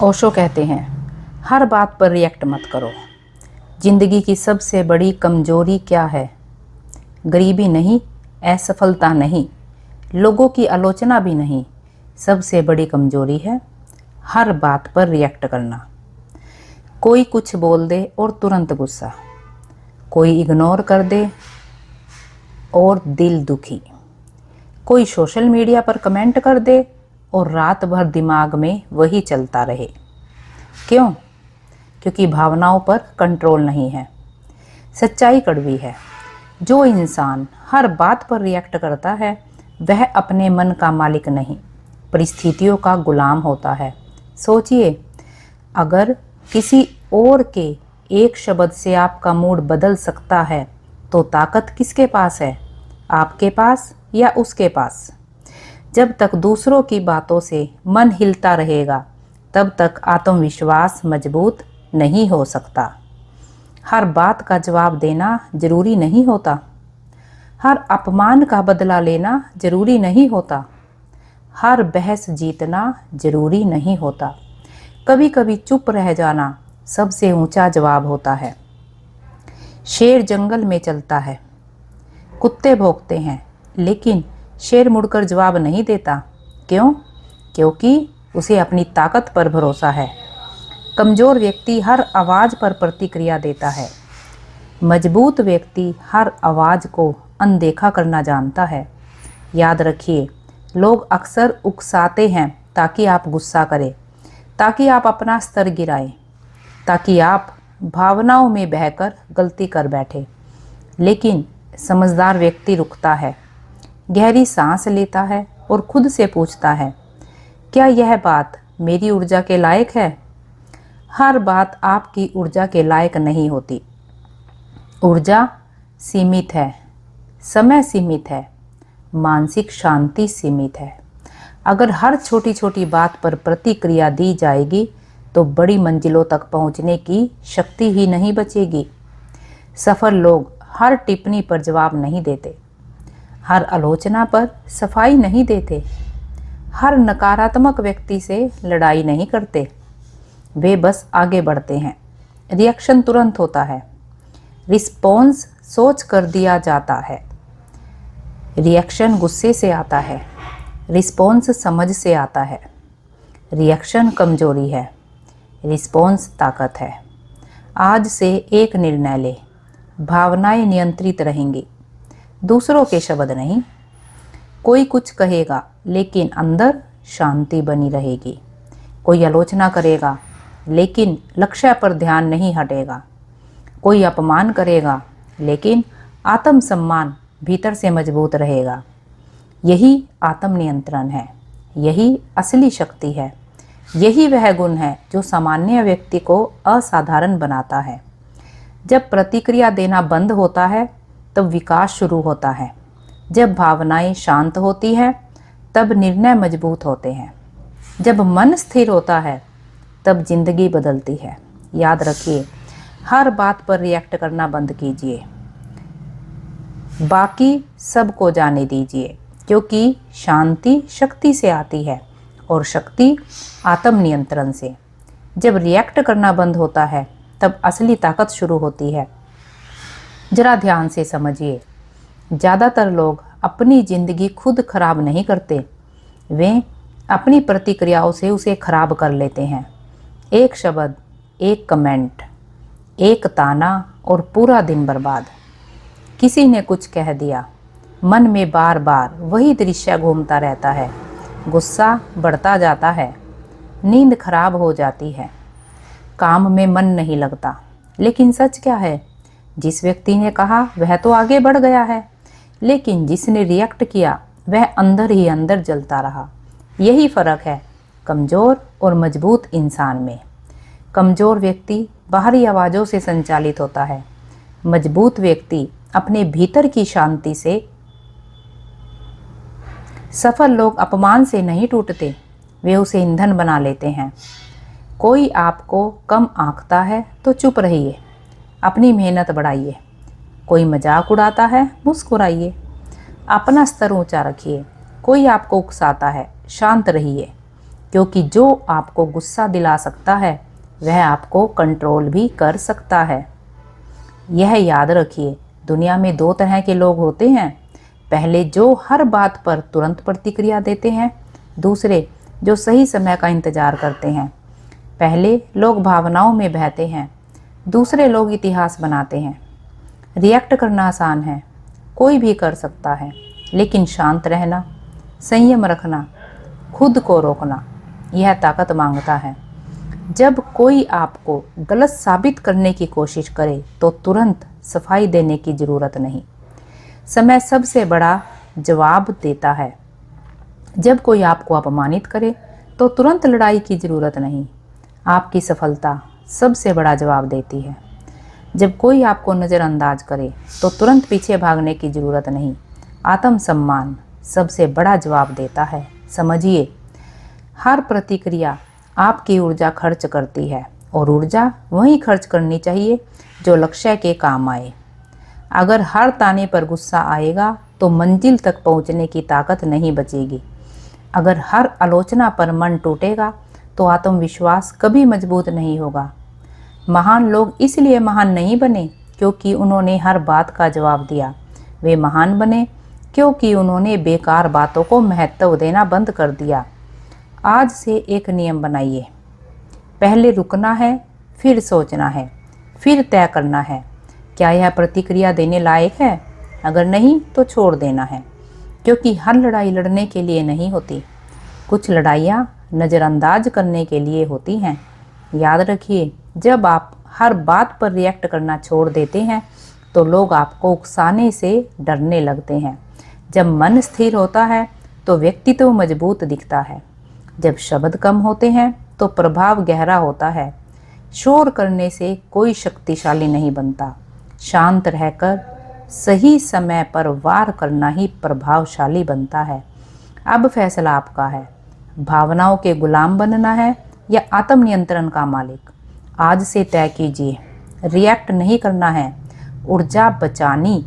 ओशो कहते हैं, हर बात पर रिएक्ट मत करो। जिंदगी की सबसे बड़ी कमजोरी क्या है? गरीबी नहीं, असफलता नहीं, लोगों की आलोचना भी नहीं। सबसे बड़ी कमजोरी है हर बात पर रिएक्ट करना। कोई कुछ बोल दे और तुरंत गुस्सा, कोई इग्नोर कर दे और दिल दुखी, कोई सोशल मीडिया पर कमेंट कर दे और रात भर दिमाग में वही चलता रहे। क्यों? क्योंकि भावनाओं पर कंट्रोल नहीं है। सच्चाई कड़वी है। जो इंसान हर बात पर रिएक्ट करता है वह अपने मन का मालिक नहीं, परिस्थितियों का गुलाम होता है। सोचिए, अगर किसी और के एक शब्द से आपका मूड बदल सकता है तो ताकत किसके पास है? आपके पास या उसके पास? जब तक दूसरों की बातों से मन हिलता रहेगा तब तक आत्मविश्वास मजबूत नहीं हो सकता। हर बात का जवाब देना जरूरी नहीं होता। हर अपमान का बदला लेना जरूरी नहीं होता। हर बहस जीतना जरूरी नहीं होता। कभी कभी चुप रह जाना सबसे ऊंचा जवाब होता है। शेर जंगल में चलता है, कुत्ते भौंकते हैं, लेकिन शेर मुड़कर जवाब नहीं देता। क्यों? क्योंकि उसे अपनी ताकत पर भरोसा है। कमज़ोर व्यक्ति हर आवाज़ पर प्रतिक्रिया देता है। मजबूत व्यक्ति हर आवाज़ को अनदेखा करना जानता है। याद रखिए, लोग अक्सर उकसाते हैं ताकि आप गुस्सा करें, ताकि आप अपना स्तर गिराएं, ताकि आप भावनाओं में बहकर गलती कर बैठे। लेकिन समझदार व्यक्ति रुकता है, गहरी सांस लेता है और खुद से पूछता है, क्या यह बात मेरी ऊर्जा के लायक है? हर बात आपकी ऊर्जा के लायक नहीं होती। ऊर्जा सीमित है, समय सीमित है, मानसिक शांति सीमित है। अगर हर छोटी छोटी बात पर प्रतिक्रिया दी जाएगी तो बड़ी मंजिलों तक पहुंचने की शक्ति ही नहीं बचेगी। सफल लोग हर टिप्पणी पर जवाब नहीं देते, हर आलोचना पर सफाई नहीं देते, हर नकारात्मक व्यक्ति से लड़ाई नहीं करते। वे बस आगे बढ़ते हैं। रिएक्शन तुरंत होता है, रिस्पॉन्स सोच कर दिया जाता है। रिएक्शन गुस्से से आता है, रिस्पॉन्स समझ से आता है। रिएक्शन कमजोरी है, रिस्पॉन्स ताकत है। आज से एक निर्णय ले, भावनाएं नियंत्रित रहेंगी, दूसरों के शब्द नहीं। कोई कुछ कहेगा लेकिन अंदर शांति बनी रहेगी। कोई आलोचना करेगा लेकिन लक्ष्य पर ध्यान नहीं हटेगा। कोई अपमान करेगा लेकिन आत्मसम्मान भीतर से मजबूत रहेगा। यही आत्मनियंत्रण है, यही असली शक्ति है। यही वह गुण है जो सामान्य व्यक्ति को असाधारण बनाता है। जब प्रतिक्रिया देना बंद होता है तब विकास शुरू होता है। जब भावनाएं शांत होती हैं तब निर्णय मजबूत होते हैं। जब मन स्थिर होता है तब जिंदगी बदलती है। याद रखिए, हर बात पर रिएक्ट करना बंद कीजिए, बाकी सबको जाने दीजिए, क्योंकि शांति शक्ति से आती है और शक्ति आत्मनियंत्रण से। जब रिएक्ट करना बंद होता है तब असली ताकत शुरू होती है। जरा ध्यान से समझिए, ज़्यादातर लोग अपनी ज़िंदगी खुद खराब नहीं करते, वे अपनी प्रतिक्रियाओं से उसे खराब कर लेते हैं। एक शब्द, एक कमेंट, एक ताना और पूरा दिन बर्बाद। किसी ने कुछ कह दिया, मन में बार बार वही दृश्य घूमता रहता है। गुस्सा बढ़ता जाता है, नींद खराब हो जाती है, काम में मन नहीं लगता। लेकिन सच क्या है? जिस व्यक्ति ने कहा वह तो आगे बढ़ गया है, लेकिन जिसने रिएक्ट किया वह अंदर ही अंदर जलता रहा। यही फर्क है कमज़ोर और मजबूत इंसान में। कमज़ोर व्यक्ति बाहरी आवाज़ों से संचालित होता है, मजबूत व्यक्ति अपने भीतर की शांति से। सफल लोग अपमान से नहीं टूटते, वे उसे ईंधन बना लेते हैं। कोई आपको कम आंकता है तो चुप रहिए, अपनी मेहनत बढ़ाइए। कोई मजाक उड़ाता है, मुस्कुराइए, अपना स्तर ऊंचा रखिए। कोई आपको उकसाता है, शांत रहिए। क्योंकि जो आपको गुस्सा दिला सकता है वह आपको कंट्रोल भी कर सकता है। यह याद रखिए, दुनिया में दो तरह के लोग होते हैं। पहले जो हर बात पर तुरंत प्रतिक्रिया देते हैं, दूसरे जो सही समय का इंतजार करते हैं। पहले लोग भावनाओं में बहते हैं, दूसरे लोग इतिहास बनाते हैं। रिएक्ट करना आसान है, कोई भी कर सकता है, लेकिन शांत रहना, संयम रखना, खुद को रोकना, यह ताकत मांगता है। जब कोई आपको गलत साबित करने की कोशिश करे तो तुरंत सफाई देने की ज़रूरत नहीं। समय सबसे बड़ा जवाब देता है। जब कोई आपको अपमानित करे तो तुरंत लड़ाई की ज़रूरत नहीं। आपकी सफलता सबसे बड़ा जवाब देती है। जब कोई आपको नज़रअंदाज करे तो तुरंत पीछे भागने की ज़रूरत नहीं। आत्मसम्मान सबसे बड़ा जवाब देता है। समझिए, हर प्रतिक्रिया आपकी ऊर्जा खर्च करती है और ऊर्जा वहीं खर्च करनी चाहिए जो लक्ष्य के काम आए। अगर हर ताने पर गुस्सा आएगा तो मंजिल तक पहुंचने की ताकत नहीं बचेगी। अगर हर आलोचना पर मन टूटेगा तो आत्मविश्वास कभी मजबूत नहीं होगा। महान लोग इसलिए महान नहीं बने क्योंकि उन्होंने हर बात का जवाब दिया। वे महान बने क्योंकि उन्होंने बेकार बातों को महत्व देना बंद कर दिया। आज से एक नियम बनाइए, पहले रुकना है, फिर सोचना है, फिर तय करना है क्या यह प्रतिक्रिया देने लायक है। अगर नहीं तो छोड़ देना है, क्योंकि हर लड़ाई लड़ने के लिए नहीं होती। कुछ लड़ाइयाँ नज़रअंदाज करने के लिए होती हैं। याद रखिए, जब आप हर बात पर रिएक्ट करना छोड़ देते हैं तो लोग आपको उकसाने से डरने लगते हैं। जब मन स्थिर होता है तो व्यक्तित्व मजबूत दिखता है। जब शब्द कम होते हैं तो प्रभाव गहरा होता है। शोर करने से कोई शक्तिशाली नहीं बनता। शांत रहकर सही समय पर वार करना ही प्रभावशाली बनता है। अब फैसला आपका है, भावनाओं के गुलाम बनना है या आत्मनियंत्रण का मालिक। आज से तय कीजिए, रिएक्ट नहीं करना है, ऊर्जा बचानी,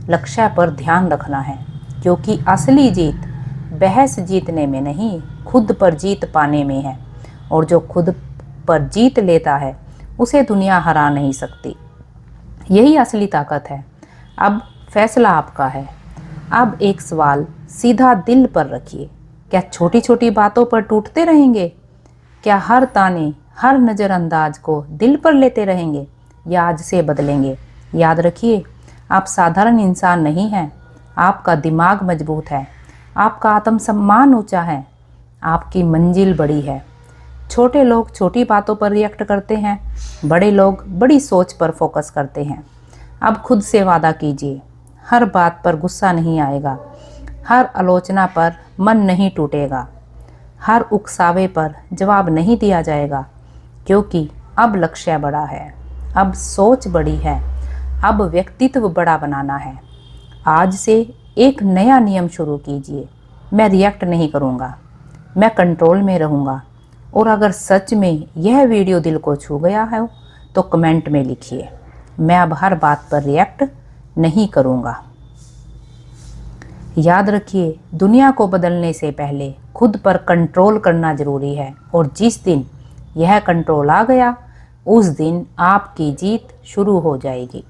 लक्ष्य पर ध्यान रखना है, क्योंकि असली जीत बहस जीतने में नहीं, खुद पर जीत पाने में है। और जो खुद पर जीत लेता है उसे दुनिया हरा नहीं सकती। यही असली ताकत है। अब फैसला आपका है। अब एक सवाल सीधा दिल पर रखिए, क्या छोटी छोटी बातों पर टूटते रहेंगे? क्या हर ताने, हर नज़रअंदाज को दिल पर लेते रहेंगे या आज से बदलेंगे? याद रखिए, आप साधारण इंसान नहीं हैं। आपका दिमाग मजबूत है, आपका आत्मसम्मान ऊंचा है, आपकी मंजिल बड़ी है। छोटे लोग छोटी बातों पर रिएक्ट करते हैं, बड़े लोग बड़ी सोच पर फोकस करते हैं। अब खुद से वादा कीजिए, हर बात पर गुस्सा नहीं आएगा, हर आलोचना पर मन नहीं टूटेगा, हर उकसावे पर जवाब नहीं दिया जाएगा, क्योंकि अब लक्ष्य बड़ा है, अब सोच बड़ी है, अब व्यक्तित्व बड़ा बनाना है। आज से एक नया नियम शुरू कीजिए, मैं रिएक्ट नहीं करूँगा, मैं कंट्रोल में रहूँगा। और अगर सच में यह वीडियो दिल को छू गया है तो कमेंट में लिखिए, मैं अब हर बात पर रिएक्ट नहीं करूँगा। याद रखिए, दुनिया को बदलने से पहले खुद पर कंट्रोल करना ज़रूरी है, और जिस दिन यह कंट्रोल आ गया उस दिन आपकी जीत शुरू हो जाएगी।